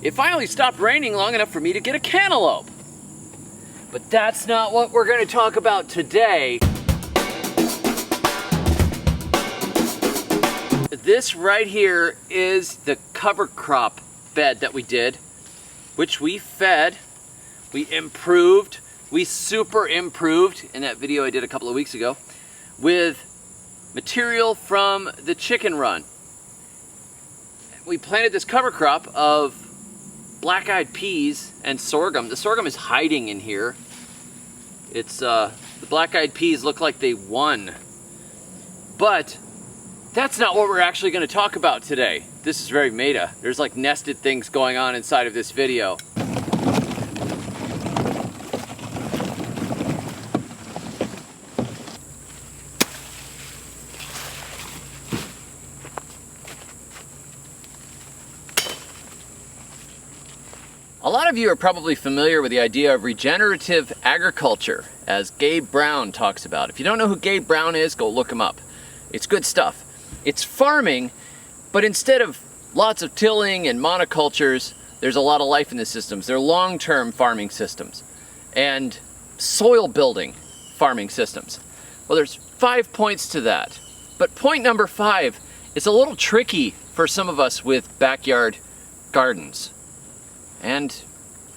It finally stopped raining long enough for me to get a cantaloupe. But that's not what we're going to talk about today. This right here is the cover crop bed that we did, which we fed, we improved, we super improved in that video I did a couple of weeks ago with material from the chicken run. We planted this cover crop of black-eyed peas and sorghum. The sorghum is hiding in here. It's the black-eyed peas look like they won. But that's not what we're actually going to talk about today. This is very meta. There's like nested things going on inside of this video. A lot of you are probably familiar with the idea of regenerative agriculture, as Gabe Brown talks about. If you don't know who Gabe Brown is, go look him up. It's good stuff. It's farming, but instead of lots of tilling and monocultures, there's a lot of life in the systems. They're long-term farming systems and soil building farming systems. Well, there's 5 points to that. But point number 5 is a little tricky for some of us with backyard gardens and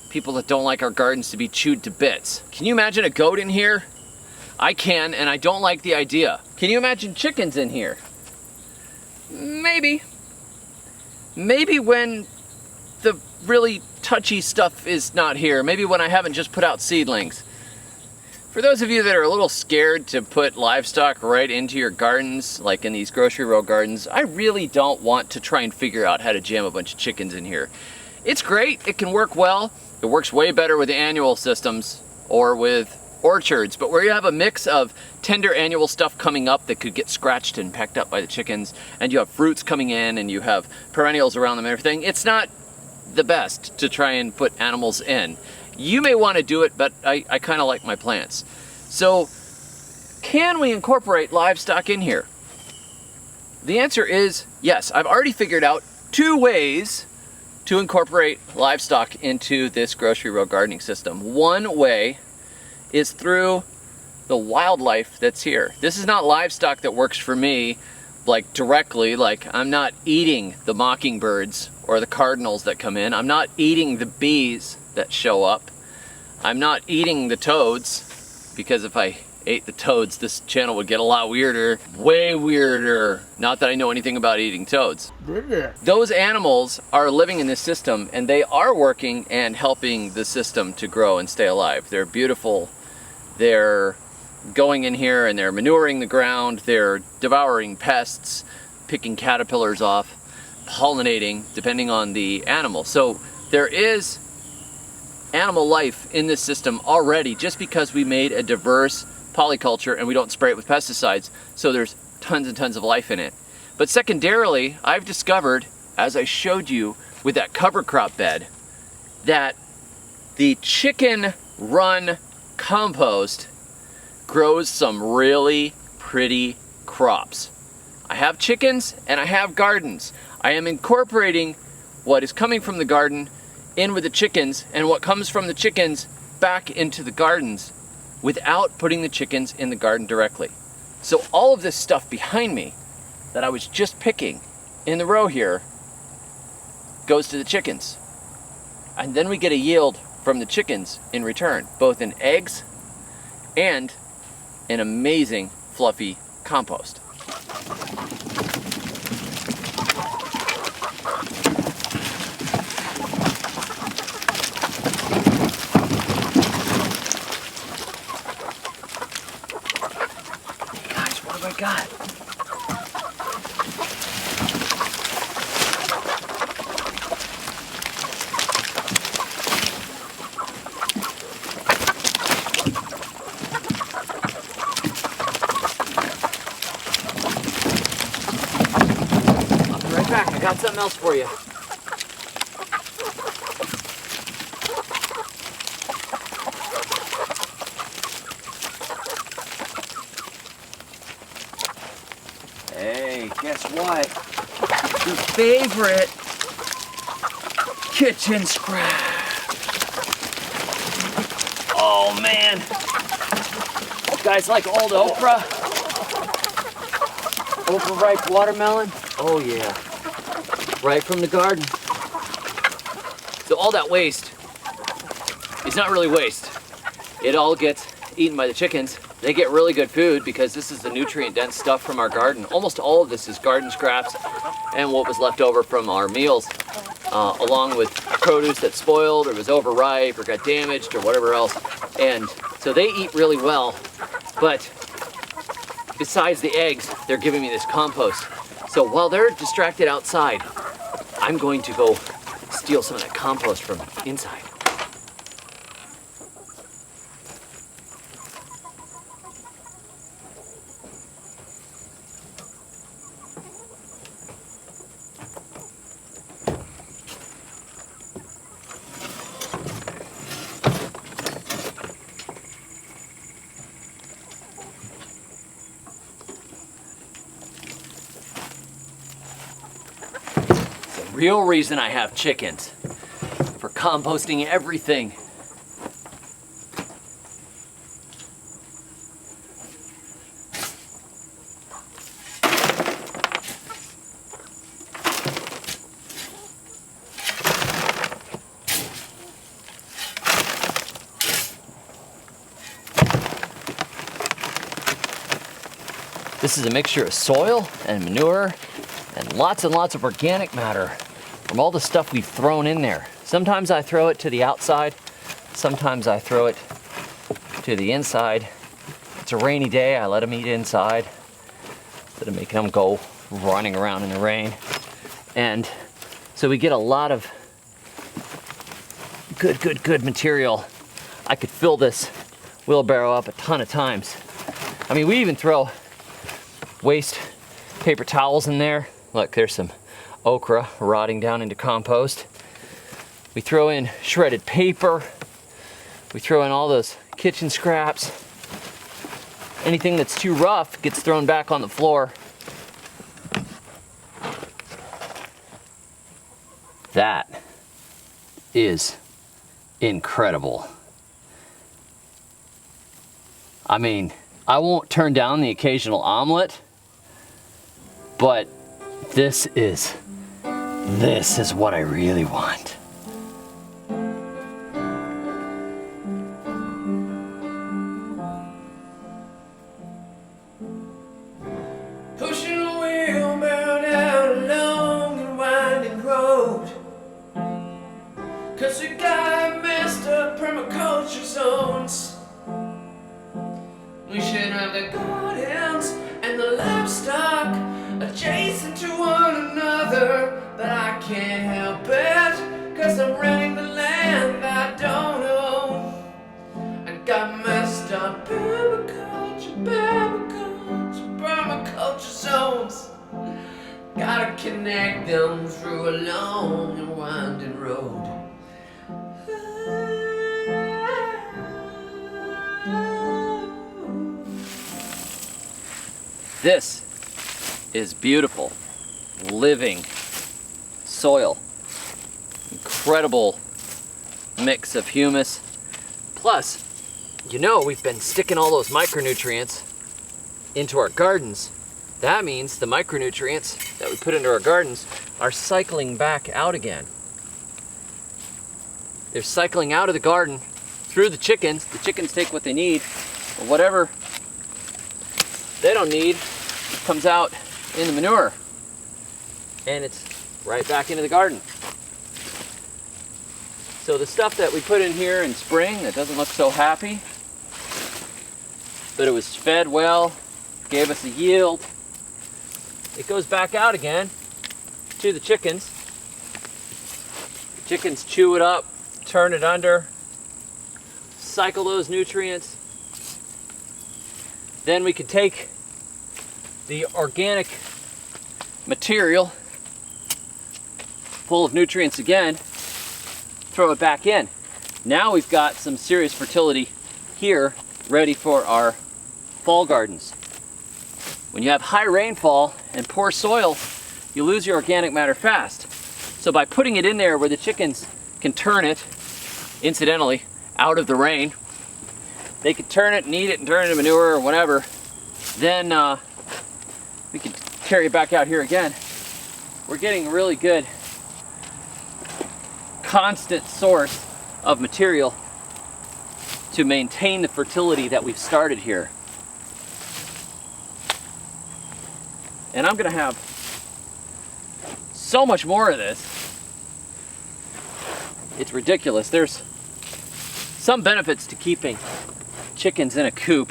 people that don't like our gardens to be chewed to bits. Can you imagine a goat in here? I can, and I don't like the idea. Can you imagine chickens in here? Maybe. Maybe when the really touchy stuff is not here. Maybe when I haven't just put out seedlings. For those of you that are a little scared to put livestock right into your gardens, like in these grocery row gardens, I really don't want to try and figure out how to jam a bunch of chickens in here. It's great, it can work well. It works way better with annual systems or with orchards, but where you have a mix of tender annual stuff coming up that could get scratched and pecked up by the chickens, and you have fruits coming in and you have perennials around them and everything, it's not the best to try and put animals in. You may want to do it, but I kind of like my plants. So, can we incorporate livestock in here? The answer is yes. I've already figured out 2 ways to incorporate livestock into this grocery row gardening system. One way is through the wildlife that's here. This is not livestock that works for me like directly, like I'm not eating the mockingbirds or the cardinals that come in. I'm not eating the bees that show up. I'm not eating the toads, because if I ate the toads, this channel would get a lot weirder, way weirder. Not that I know anything about eating toads. Those animals are living in this system and they are working and helping the system to grow and stay alive. They're beautiful. They're going in here and they're manuring the ground. They're devouring pests, picking caterpillars off, pollinating, depending on the animal. So there is animal life in this system already, just because we made a diverse polyculture and we don't spray it with pesticides, so there's tons and tons of life in it. But secondarily, I've discovered, as I showed you with that cover crop bed, that the chicken run compost grows some really pretty crops. I have chickens and I have gardens. I am incorporating what is coming from the garden in with the chickens, and what comes from the chickens back into the gardens, without putting the chickens in the garden directly. So all of this stuff behind me that I was just picking in the row here goes to the chickens. And then we get a yield from the chickens in return, both in eggs and an amazing fluffy compost. God. I'll be right back. I got something else for you. Hey, guess what? The favorite kitchen scrap. Oh man. You guys like old okra? Overripe watermelon? Oh yeah. Right from the garden. So all that waste is not really waste. It all gets eaten by the chickens. They get really good food because this is the nutrient-dense stuff from our garden. Almost all of this is garden scraps and what was left over from our meals, along with produce that spoiled or was overripe or got damaged or whatever else. And so they eat really well, but besides the eggs, they're giving me this compost. So while they're distracted outside, I'm going to go steal some of that compost from inside. Real reason I have chickens, for composting everything. This is a mixture of soil and manure and lots of organic matter from all the stuff we've thrown in there. Sometimes I throw it to the outside, sometimes I throw it to the inside. If it's a rainy day, I let them eat inside instead of making them go running around in the rain. And so we get a lot of good material. I could fill this wheelbarrow up a ton of times. I mean, we even throw waste paper towels in there. Look, there's some okra rotting down into compost. We throw in shredded paper. We throw in all those kitchen scraps. Anything that's too rough gets thrown back on the floor. That is incredible. I mean, I won't turn down the occasional omelet, but this is what I really want. Pushing a wheelbarrow down a long and winding road, 'cause we got messed up permaculture zones. We should have the gardens and the livestock adjacent to one another, but I can't help it, 'cause I'm renting the land I don't own. I got messed up permaculture zones. Gotta connect them through a long and winding road. This is beautiful, living soil. Incredible mix of humus. Plus, you know, we've been sticking all those micronutrients into our gardens. That means the micronutrients that we put into our gardens are cycling back out again. They're cycling out of the garden through the chickens. The chickens take what they need, or whatever they don't need comes out in the manure, and it's right back into the garden. So the stuff that we put in here in spring that doesn't look so happy, but it was fed well, gave us a yield, it goes back out again to the chickens. The chickens chew it up, turn it under, cycle those nutrients. Then we can take the organic material full of nutrients again, throw it back in. Now we've got some serious fertility here ready for our fall gardens. When you have high rainfall and poor soil, you lose your organic matter fast. So by putting it in there where the chickens can turn it, incidentally, out of the rain, they can turn it and eat it and turn it into manure or whatever, then we can carry it back out here again. We're getting a really good constant source of material to maintain the fertility that we've started here. And I'm gonna have so much more of this. It's ridiculous. There's some benefits to keeping chickens in a coop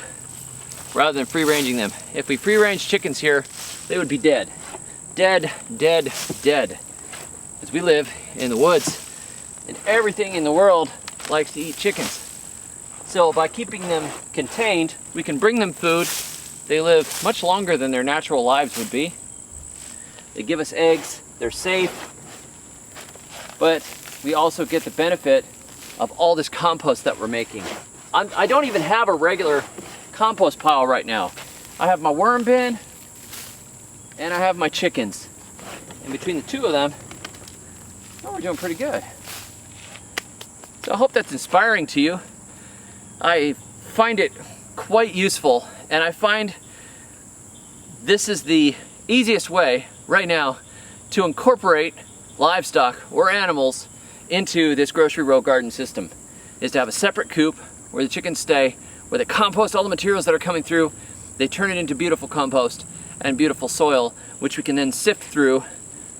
rather than free-ranging them. If we free-range chickens here, they would be dead. Dead, dead, dead. Because we live in the woods and everything in the world likes to eat chickens. So by keeping them contained, we can bring them food. They live much longer than their natural lives would be. They give us eggs, they're safe, but we also get the benefit of all this compost that we're making. I don't even have a regular compost pile right now. I have my worm bin and I have my chickens. And between the two of them, oh, we're doing pretty good. So I hope that's inspiring to you. I find it quite useful, and I find this is the easiest way right now to incorporate livestock or animals into this grocery row garden system, is to have a separate coop where the chickens stay, where they compost all the materials that are coming through, they turn it into beautiful compost and beautiful soil, which we can then sift through,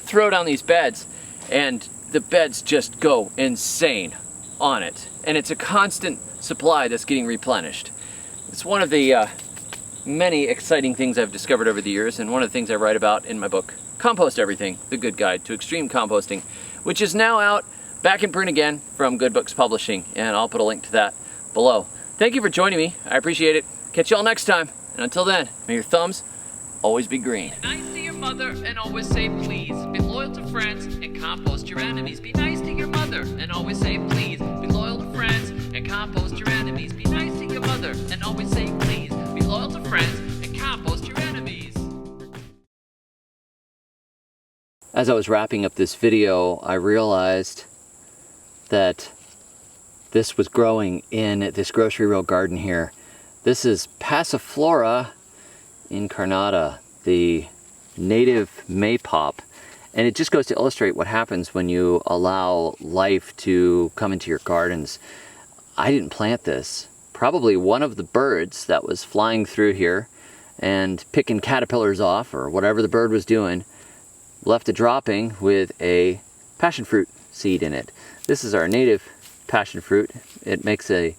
throw down these beds, and the beds just go insane on it. And it's a constant supply that's getting replenished. It's one of the many exciting things I've discovered over the years, and one of the things I write about in my book, Compost Everything, The Good Guide to Extreme Composting, which is now out back in print again from Good Books Publishing, and I'll put a link to that below. Thank you for joining me. I appreciate it. Catch you all next time. And until then, may your thumbs always be green. Be nice to your mother and always say please. Be loyal to friends and compost your enemies. Be nice to your mother and always say please. Be loyal to friends and compost your enemies. Be nice to your mother and always say please. Be loyal to friends and compost your enemies. As I was wrapping up this video, I realized that this was growing in this grocery row garden here. This is Passiflora incarnata, the native maypop, and it just goes to illustrate what happens when you allow life to come into your gardens. I didn't plant this. Probably one of the birds that was flying through here and picking caterpillars off, or whatever the bird was doing, left a dropping with a passion fruit seed in it. This is our native passion fruit. It makes a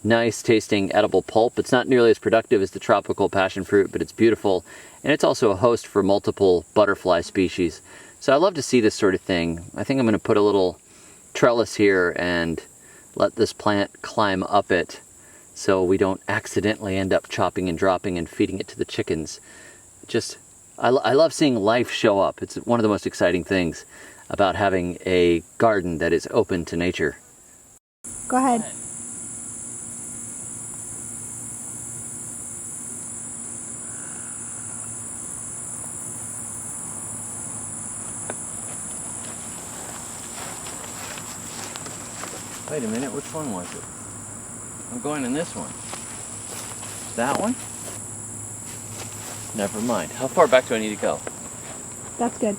nice tasting edible pulp. It's not nearly as productive as the tropical passion fruit, but it's beautiful, and it's also a host for multiple butterfly species. So I love to see this sort of thing. I think I'm going to put a little trellis here and let this plant climb up it so we don't accidentally end up chopping and dropping and feeding it to the chickens. I love seeing life show up. It's one of the most exciting things about having a garden that is open to nature. Go ahead. Wait a minute, which one was it? I'm going in this one. That one? Never mind. How far back do I need to go? That's good.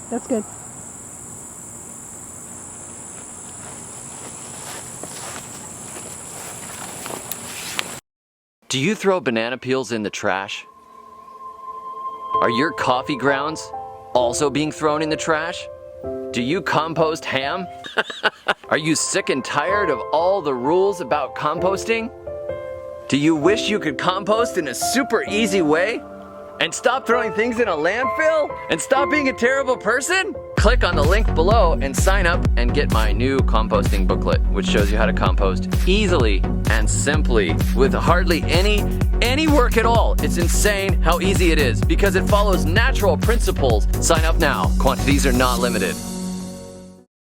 That's good. Do you throw banana peels in the trash? Are your coffee grounds also being thrown in the trash? Do you compost ham? Are you sick and tired of all the rules about composting? Do you wish you could compost in a super easy way? And stop throwing things in a landfill? And stop being a terrible person? Click on the link below and sign up and get my new composting booklet, which shows you how to compost easily and simply with hardly any work at all. It's insane how easy it is because it follows natural principles. Sign up now. Quantities are not limited.